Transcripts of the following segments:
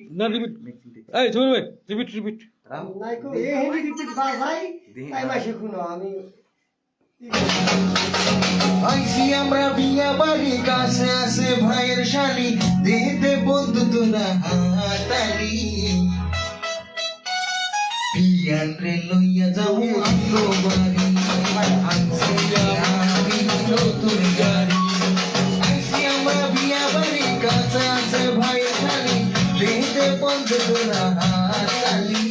না রিপিট এই জমির ভাই রিপিট নাইকো এ হেনি রিপিট বাজাই তাই মাসে খুনো আমি আইসি আমরা বিয়া বাড়ি কাছে আছে ভাইয়ের শালি দিতে বন্ধু তোরা হাতালি বিয়ান রে লইয়া যাও আমগো বাড়ি আনছি আমি নতুন গাড়ি আইসি আমরা বিয়া বাড়ি কাছে আছে ভাইয়ের শালি দিতে বন্ধু তোরা হাতালি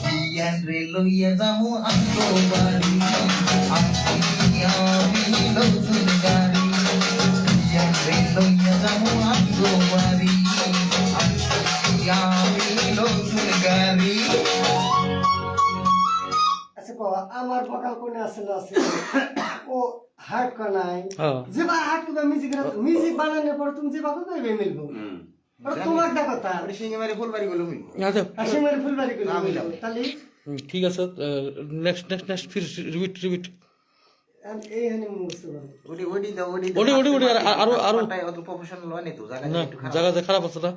বিয়ান রে লইয়া যাও আমগো বাড়ি আনছি আমি নতুন গাড়ি বিয়ান রে লইয়া যাও আমগো বাড়ি আনছি আমি নতুন গাড়ি আচ্ছা কো আমার বকাল কোনে আছে না আছে ও হার্ট কোনাই হ্যাঁ যে বা হার্ট কো মিউজিক বানানোর পর তুমি যে বাকো কইবে মিলবো আর তোমার দা কথা ওরে সিঙ্গে মারি ফুলবাড়ি গেল মিল আচ্ছা আশিমের ফুলবাড়ি কইবে তাহলে ঠিক আছে নেক্সট ফির রিপিট এই হানি মুছতে পারবো ওডি দাও ওডি আরো তাই অত প্রফেশনাল হয় না তো জায়গা না একটু খারাপ জায়গা খারাপ আছে না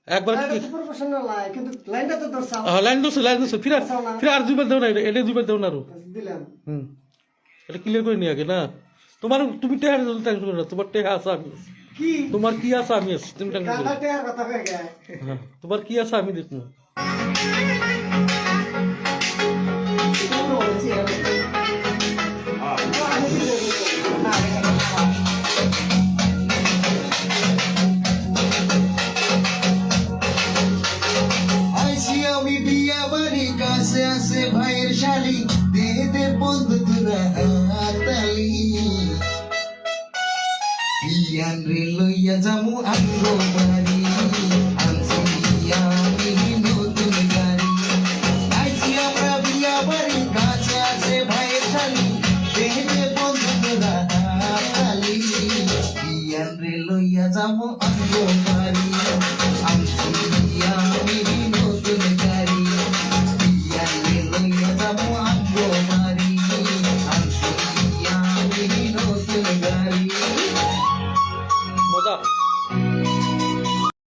একবার এটা তো প্রফেশনাল লাই কিন্তু লাইনটা তো দর্শাও লাইন দোস ফির আর দুইবার দেও না এটা দুইবার দেও না আরো দিলাম এটা ক্লিয়ার করে নিয়ে আগে না তুমি টেহার টেনশন করো না তোমার টেহা আছে আমি কি তোমার কি আছে আমি আছি তুমি টেনশন করো কাটাতে আর কথা কই গায় হ্যাঁ তোমার কি আছে আমি দেখবো আইসি আমি বিয়া বাড়ি কাছে আছে ভাইয়ের শালি দে বন্ধু তোরা হাতালি বিয়ান রে লইয়া যামু আমগো বাড়ি আনছি আমি নতুন গাড়ি আইসি আমরা বিয়া বাড়ি কাছে আছে ভাইয়ের শালি